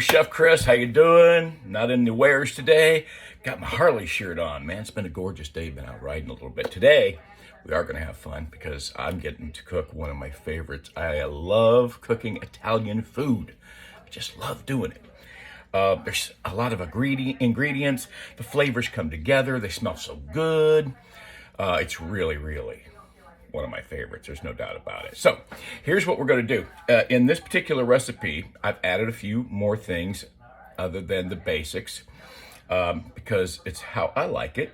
Chef Chris, how you doing? Not in the wares today. Got my Harley shirt on, man. It's been a gorgeous day. Been out riding a little bit. Today, we are going to have fun because I'm getting to cook one of my favorites. I love cooking Italian food. I just love doing it. There's a lot of ingredients. The flavors come together. They smell so good. It's really, really one of my favorites. There's no doubt about it. So here's what we're going to do. In this particular recipe, I've added a few more things other than the basics because it's how I like it.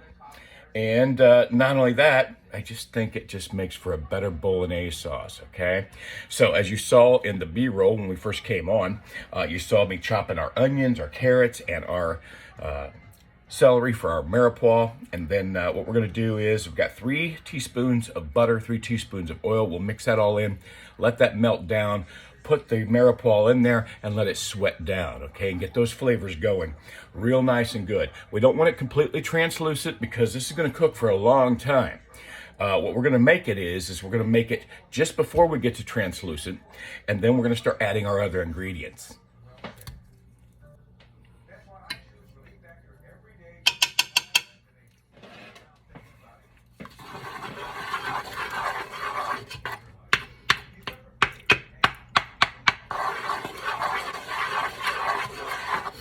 And not only that, I just think it just makes for a better bolognese sauce, okay? So as you saw in the B-roll when we first came on, you saw me chopping our onions, our carrots, and our celery for our mirepoix. And then what we're gonna do is we've got 3 teaspoons of butter, 3 teaspoons of oil. We'll mix that all in, let that melt down, put the mirepoix in there and let it sweat down, okay? And get those flavors going real nice and good. We don't want it completely translucent because this is gonna cook for a long time. What we're gonna make it is we're gonna make it just before we get to translucent, and then we're gonna start adding our other ingredients.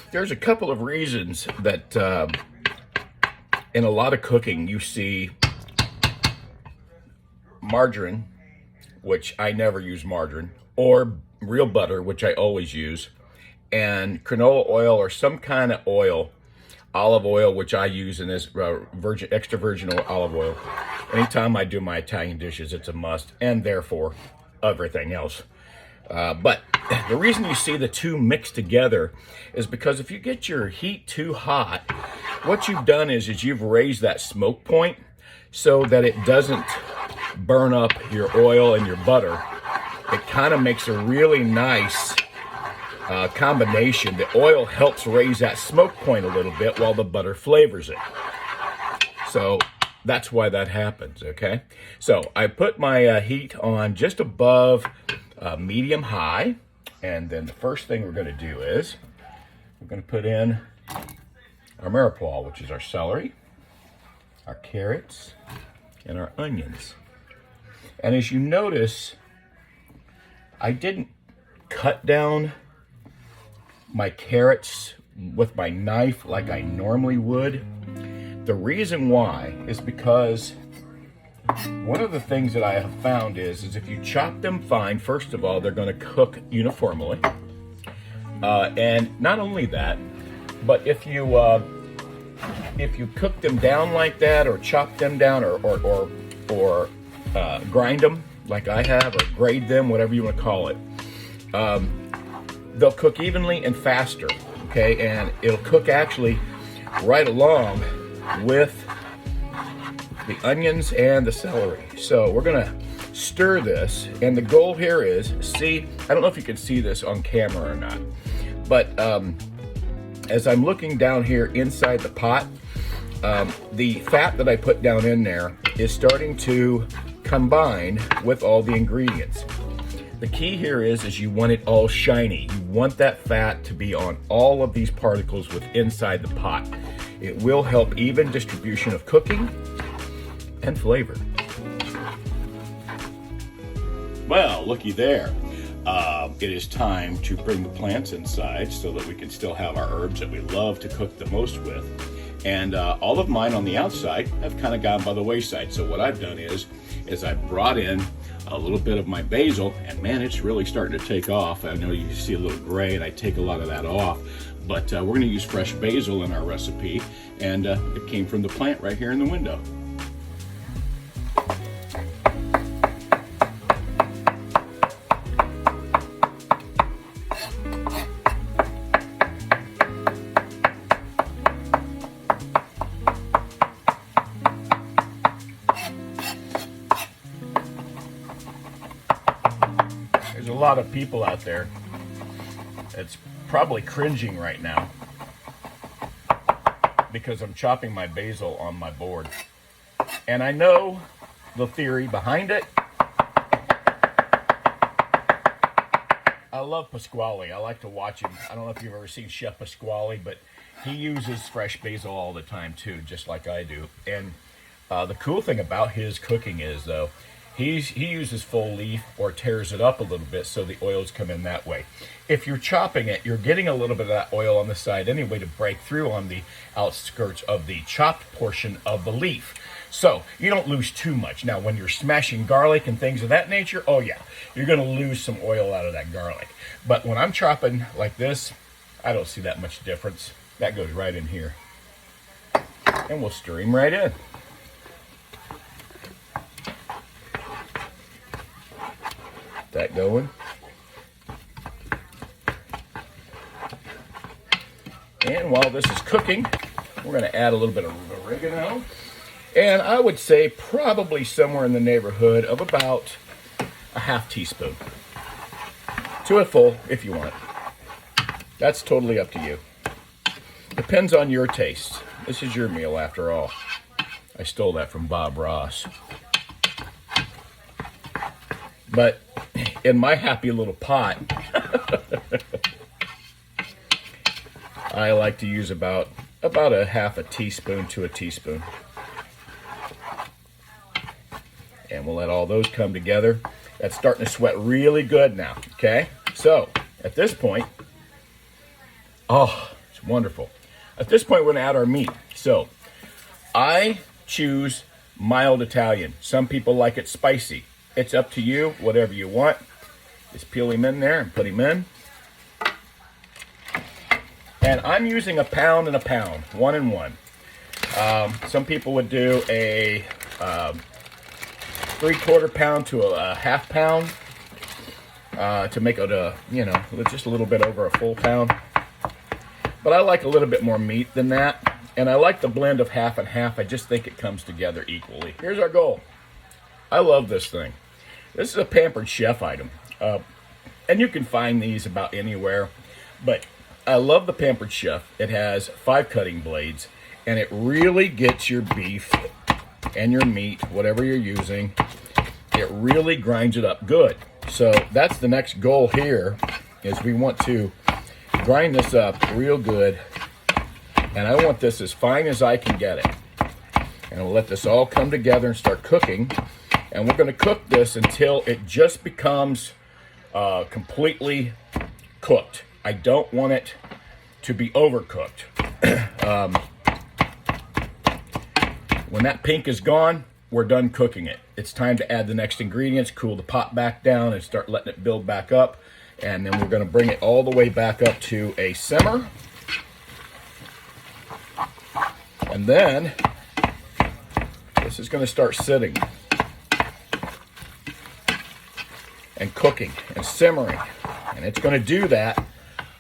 There's a couple of reasons that in a lot of cooking you see margarine, which I never use margarine, or real butter, which I always use, and canola oil or some kind of oil, olive oil, which I use in this extra virgin olive oil. Anytime I do my Italian dishes, it's a must, and therefore everything else. But the reason you see the two mixed together is because if you get your heat too hot, what you've done is you've raised that smoke point so that it doesn't burn up your oil and your butter. It kind of makes a really nice combination. The oil helps raise that smoke point a little bit while the butter flavors it. So that's why that happens, okay? So I put my heat on just above medium high, and then the first thing we're going to do is we're going to put in our mirepoix, which is our celery, our carrots, and our onions. And as you notice, I didn't cut down my carrots with my knife like I normally would. The reason why is because one of the things that I have found is if you chop them fine, first of all, they're going to cook uniformly. And not only that, but if you cook them down like that, or chop them down, or grind them like I have, or grate them, whatever you want to call it, they'll cook evenly and faster, okay? And it'll cook actually right along with the onions and the celery. So we're gonna stir this, and the goal here is, see, I don't know if you can see this on camera or not, but as I'm looking down here inside the pot, the fat that I put down in there is starting to combine with all the ingredients. The key here is you want it all shiny. You want that fat to be on all of these particles with inside the pot. It will help even distribution of cooking and flavor. Well, looky there. It is time to bring the plants inside so that we can still have our herbs that we love to cook the most with. And all of mine on the outside have kind of gone by the wayside. So what I've done is I brought in a little bit of my basil, and man, it's really starting to take off. I know you see a little gray, and I take a lot of that off. But we're going to use fresh basil in our recipe, and it came from the plant right here in the window. There's a lot of people out there that's probably cringing right now because I'm chopping my basil on my board. And I know the theory behind it. I love Pasquale. I like to watch him. I don't know if you've ever seen Chef Pasquale, but he uses fresh basil all the time too, just like I do. And the cool thing about his cooking is, though, he uses full leaf or tears it up a little bit so the oils come in that way. If you're chopping it, you're getting a little bit of that oil on the side anyway to break through on the outskirts of the chopped portion of the leaf. So you don't lose too much. Now, when you're smashing garlic and things of that nature, oh yeah, you're going to lose some oil out of that garlic. But when I'm chopping like this, I don't see that much difference. That goes right in here. And we'll stir him right in. That going. And while this is cooking, we're going to add a little bit of oregano. And I would say probably somewhere in the neighborhood of about a half teaspoon to a full if you want. That's totally up to you. Depends on your taste. This is your meal after all. I stole that from Bob Ross. But in my happy little pot, I like to use about a half a teaspoon to a teaspoon. And we'll let all those come together. That's starting to sweat really good now, okay? So, at this point, oh, it's wonderful. At this point, we're gonna add our meat. So, I choose mild Italian. Some people like it spicy. It's up to you, whatever you want. Just peel him in there and put him in. And I'm using a pound and a pound, 1 and 1. Some people would do a 3/4 pound to a half pound to make it just a little bit over a full pound. But I like a little bit more meat than that, and I like the blend of half and half. I just think it comes together equally. Here's our goal. I love this thing. This is a Pampered Chef item, and you can find these about anywhere, but I love the Pampered Chef. It has 5 cutting blades, and it really gets your beef and your meat, whatever you're using, it really grinds it up good. So that's the next goal here, is we want to grind this up real good, and I want this as fine as I can get it. And we'll let this all come together and start cooking, and we're going to cook this until it just becomes completely cooked. I don't want it to be overcooked. When that pink is gone, we're done cooking it. It's time to add the next ingredients, cool the pot back down, and start letting it build back up. And then we're going to bring it all the way back up to a simmer. And then this is going to start sitting and cooking and simmering. And it's going to do that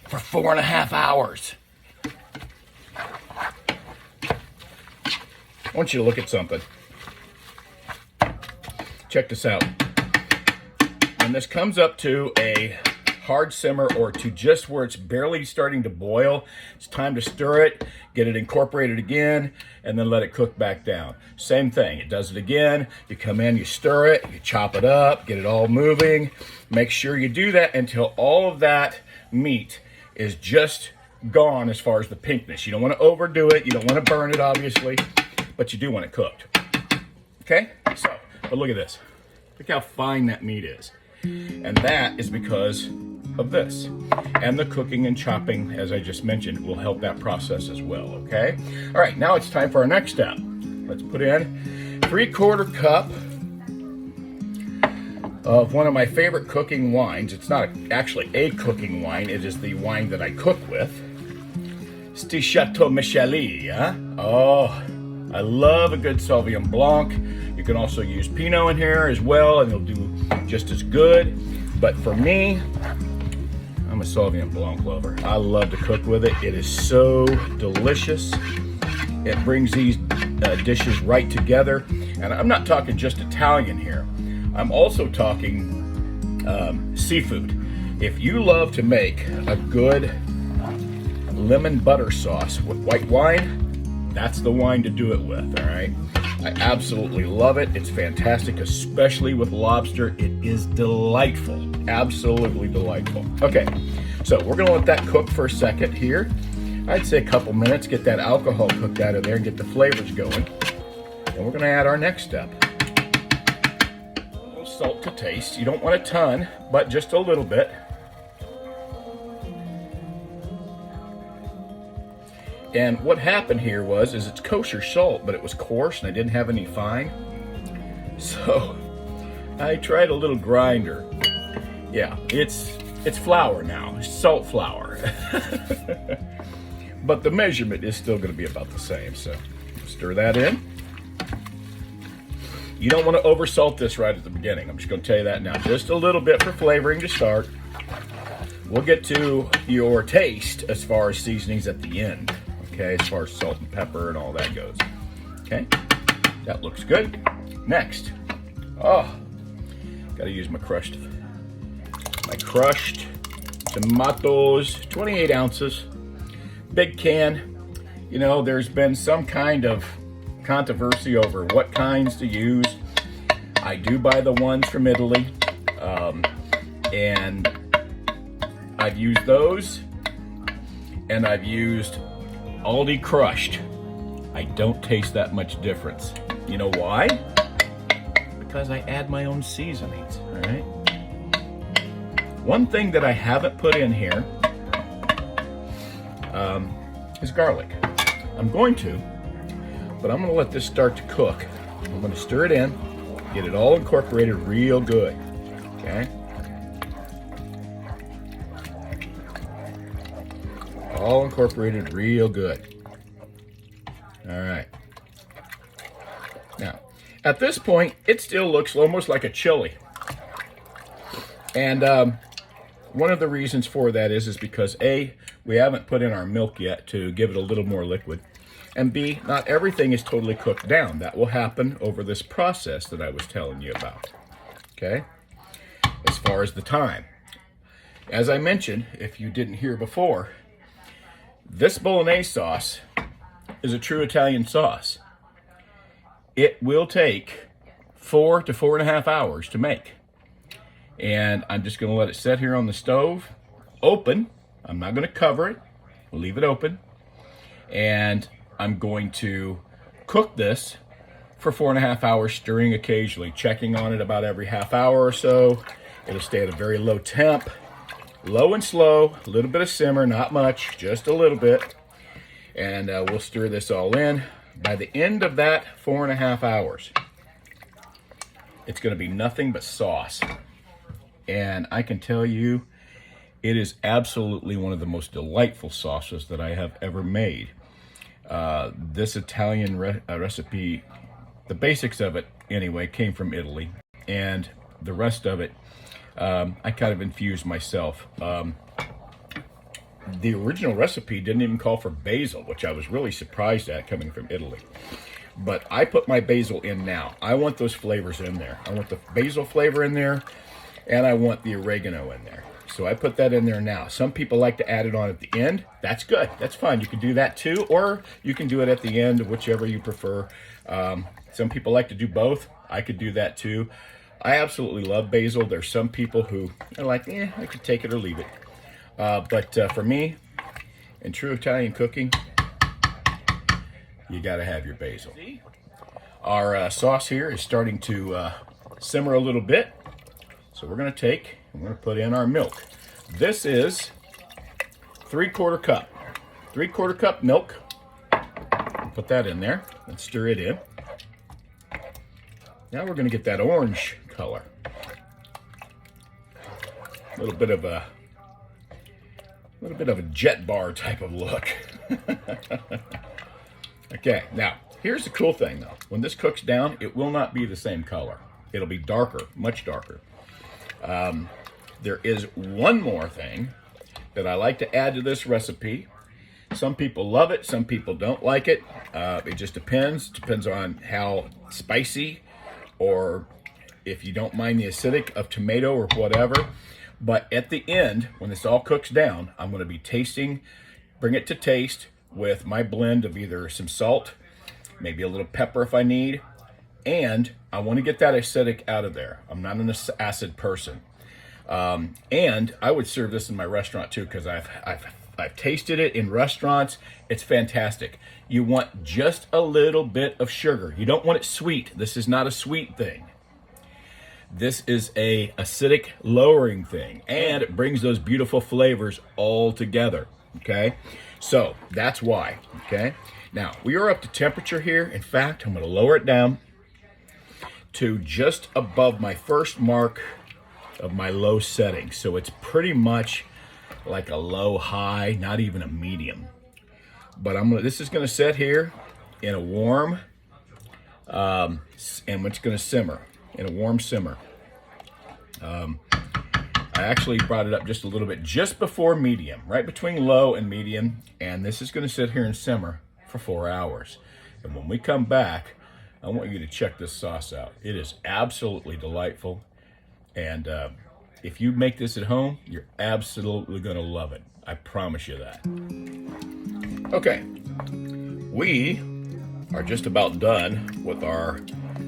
for 4.5 hours. I want you to look at something. Check this out. When this comes up to a hard simmer or to just where it's barely starting to boil, it's time to stir it, get it incorporated again, and then let it cook back down. Same thing, it does it again. You come in, you stir it, you chop it up, get it all moving. Make sure you do that until all of that meat is just gone as far as the pinkness. You don't want to overdo it. You don't want to burn it, obviously, but you do want it cooked. Okay? So, but look at this. Look how fine that meat is. And that is because of this. And the cooking and chopping, as I just mentioned, will help that process as well, okay? All right, now it's time for our next step. Let's put in 3/4 cup of one of my favorite cooking wines. It's not actually a cooking wine, it is the wine that I cook with. It's the Chateau Micheli, huh? Oh, I love a good Sauvignon Blanc. You can also use Pinot in here as well, and it'll do just as good. But for me, I'm a Sauvignon Blanc lover. I love to cook with it. It is so delicious. It brings these dishes right together. And I'm not talking just Italian here. I'm also talking seafood. If you love to make a good lemon butter sauce with white wine, That's the wine to do it with, all right? I absolutely love it. It's fantastic, especially with lobster. It is delightful, absolutely delightful. Okay, so we're gonna let that cook for a second here. I'd say a couple minutes, get that alcohol cooked out of there and get the flavors going. And we're gonna add our next step. A little salt to taste. You don't want a ton, but just a little bit. And what happened here is it's kosher salt, but it was coarse and I didn't have any fine. So I tried a little grinder. Yeah, it's flour now, it's salt flour. But the measurement is still gonna be about the same. So stir that in. You don't want to oversalt this right at the beginning. I'm just gonna tell you that now. Just a little bit for flavoring to start. We'll get to your taste as far as seasonings at the end. Okay, as far as salt and pepper and all that goes. Okay, that looks good. Next, gotta use my crushed tomatoes, 28 ounces, big can. You know, there's been some kind of controversy over what kinds to use. I do buy the ones from Italy, and I've used those, and I've used Aldi crushed. I don't taste that much difference. You know why? Because I add my own seasonings, all right? One thing that I haven't put in here is garlic. I'm going to, but I'm gonna let this start to cook. I'm gonna stir it in, get it all incorporated real good, okay? All incorporated real good. All right. Now, at this point, it still looks almost like a chili. And one of the reasons for that is because A, we haven't put in our milk yet to give it a little more liquid. And B, not everything is totally cooked down. That will happen over this process that I was telling you about, okay? As far as the time. As I mentioned, if you didn't hear before, this Bolognese sauce is a true Italian sauce. It will take 4 to 4.5 hours to make. And I'm just gonna let it sit here on the stove, open. I'm not gonna cover it, we'll leave it open. And I'm going to cook this for 4.5 hours, stirring occasionally, checking on it about every half hour or so. It'll stay at a very low temp. Low and slow, a little bit of simmer, not much, just a little bit. And we'll stir this all in. By the end of that 4.5 hours, it's gonna be nothing but sauce. And I can tell you, it is absolutely one of the most delightful sauces that I have ever made. This Italian recipe, the basics of it anyway, came from Italy. And the rest of it, I kind of infused myself. The original recipe didn't even call for basil, which I was really surprised at coming from Italy. But I put my basil in now. I want those flavors in there. I want the basil flavor in there, and I want the oregano in there. So I put that in there now. Some people like to add it on at the end. That's good. That's fine. You can do that too, or you can do it at the end, whichever you prefer. Some people like to do both. I could do that too. I absolutely love basil. There's some people who are like, I could take it or leave it. But for me, in true Italian cooking, you gotta have your basil. Our sauce here is starting to simmer a little bit. So we're gonna put in our milk. This is 3/4 cup. 3/4 cup milk. Put that in there and stir it in. Now we're gonna get that orange color. A little bit of a jet bar type of look. Okay, now here's the cool thing though. When this cooks down, it will not be the same color. It'll be darker, much darker. There is one more thing that I like to add to this recipe. Some people love it, some people don't like it. It just depends. Depends on how spicy, or if you don't mind the acidic of tomato or whatever. But at the end, when this all cooks down, I'm going to be tasting, bring it to taste, with my blend of either some salt, maybe a little pepper if I need, and I want to get that acidic out of there. I'm not an acid person. And I would serve this in my restaurant too, because I've tasted it in restaurants. It's fantastic. You want just a little bit of sugar. You don't want it sweet. This is not a sweet thing. This is a acidic lowering thing, and it brings those beautiful flavors all together. Okay, so that's why. Okay, now we are up to temperature here. In fact, I'm going to lower it down to just above my first mark of my low setting. So it's pretty much like a low high, not even a medium. But this is gonna sit here in a warm, and it's gonna simmer in a warm simmer. I actually brought it up just a little bit, just before medium, right between low and medium. And this is gonna sit here and simmer for 4 hours. And when we come back, I want you to check this sauce out. It is absolutely delightful. And if you make this at home, you're absolutely gonna love it. I promise you that. Okay, we are just about done with our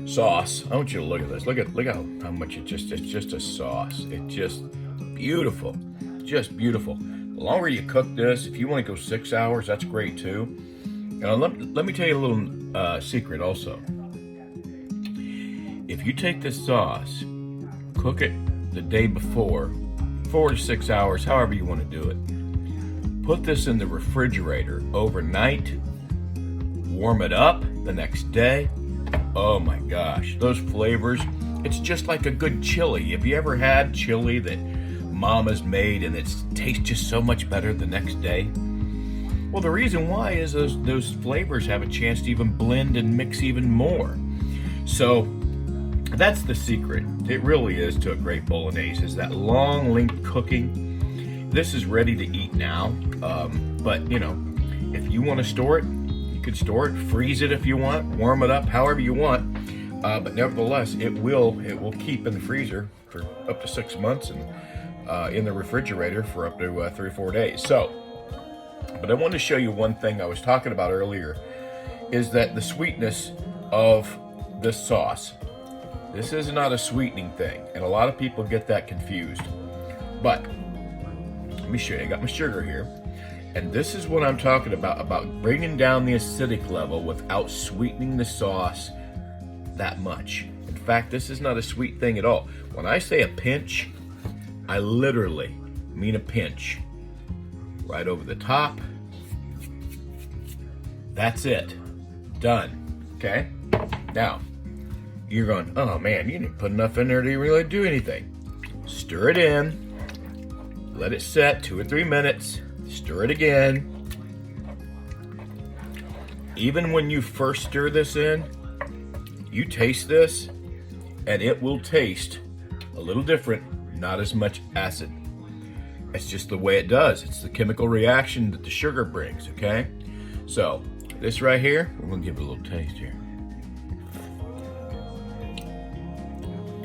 sauce. I want you to look at this. Look how much it's just a sauce. It's just beautiful, just beautiful. The longer you cook this, if you want to go 6 hours, that's great too. And let me tell you a little secret also. If you take this sauce, cook it the day before, 4 to 6 hours, however you want to do it. Put this in the refrigerator overnight, warm it up the next day. Oh my gosh, those flavors, it's just like a good chili. Have you ever had chili that Mama's made and it tastes just so much better the next day? Well, the reason why is those flavors have a chance to even blend and mix even more. So that's the secret. It really is to a great bolognese, is that long length cooking. This is ready to eat now, but you know, if you want to store it, you could store it, freeze it if you want, warm it up however you want. But nevertheless, it will keep in the freezer for up to 6 months, and in the refrigerator for up to 3 or 4 days. So, but I wanted to show you one thing I was talking about earlier, is that the sweetness of this sauce. This is not a sweetening thing, and a lot of people get that confused. But let me show you. I got my sugar here, and this is what I'm talking about bringing down the acidic level without sweetening the sauce that much. In fact, this is not a sweet thing at all. When I say a pinch, I literally mean a pinch. Right over the top. That's it. Done. Okay? Now, you're going, oh man, you didn't put enough in there to really do anything. Stir it in. Let it set 2 or 3 minutes. Stir it again. Even when you first stir this in, you taste this, and it will taste a little different, not as much acid. It's just the way it does. It's the chemical reaction that the sugar brings, okay? So, this right here, we're gonna give it a little taste here.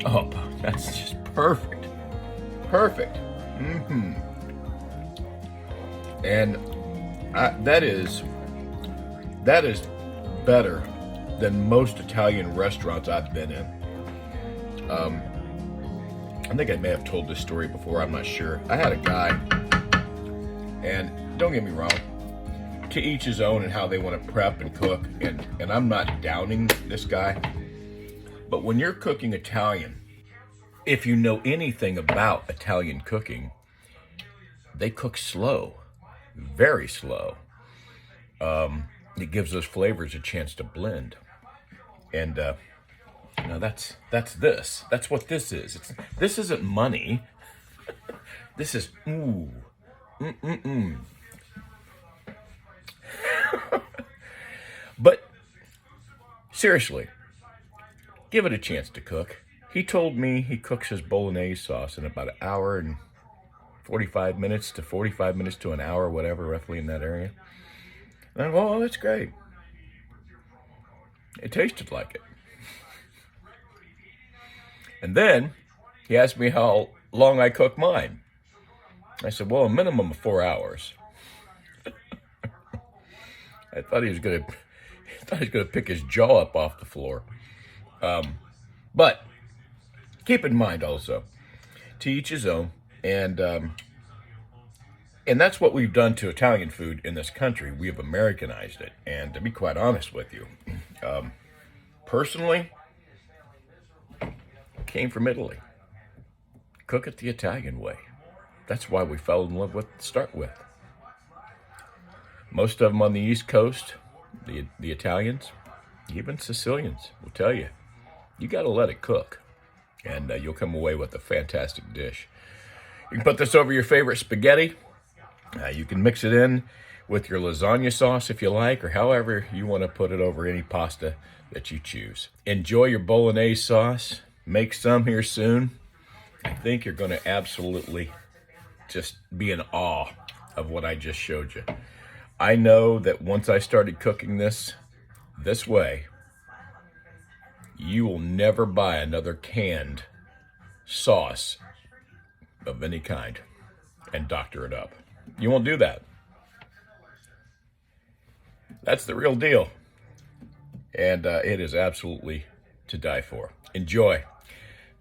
Oh, that's just perfect. Perfect. And that is better than most Italian restaurants I've been in. I think I may have told this story before, I'm not sure. I had a guy, and don't get me wrong, to each his own and how they want to prep and cook, and I'm not downing this guy, but when you're cooking Italian, if you know anything about Italian cooking, they cook slow, very slow. It gives those flavors a chance to blend, and now that's this. That's what this is. This isn't money. This is But seriously, give it a chance to cook. He told me he cooks his bolognese sauce in about an hour and 45 minutes to 45 minutes to an hour, whatever, roughly in that area. And I go, oh, that's great. It tasted like it. And then he asked me how long I cook mine. I said, well, a minimum of 4 hours. I thought he was gonna pick his jaw up off the floor. But keep in mind also, to each his own, and that's what we've done to Italian food in this country. We have Americanized it, and to be quite honest with you, personally, came from Italy. Cook it the Italian way. That's why we fell in love with it to start with. Most of them on the East Coast, the Italians, even Sicilians, will tell you, you got to let it cook, and you'll come away with a fantastic dish. You can put this over your favorite spaghetti. You can mix it in with your lasagna sauce if you like, or however you want to put it over any pasta that you choose. Enjoy your Bolognese sauce. Make some here soon. I think you're going to absolutely just be in awe of what I just showed you. I know that once I started cooking this way, you will never buy another canned sauce of any kind and doctor it up. You won't do that. That's the real deal. And it is absolutely to die for. Enjoy.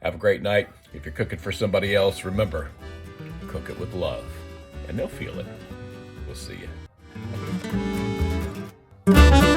Have a great night. If you're cooking for somebody else, remember, cook it with love, and they'll feel it. We'll see you.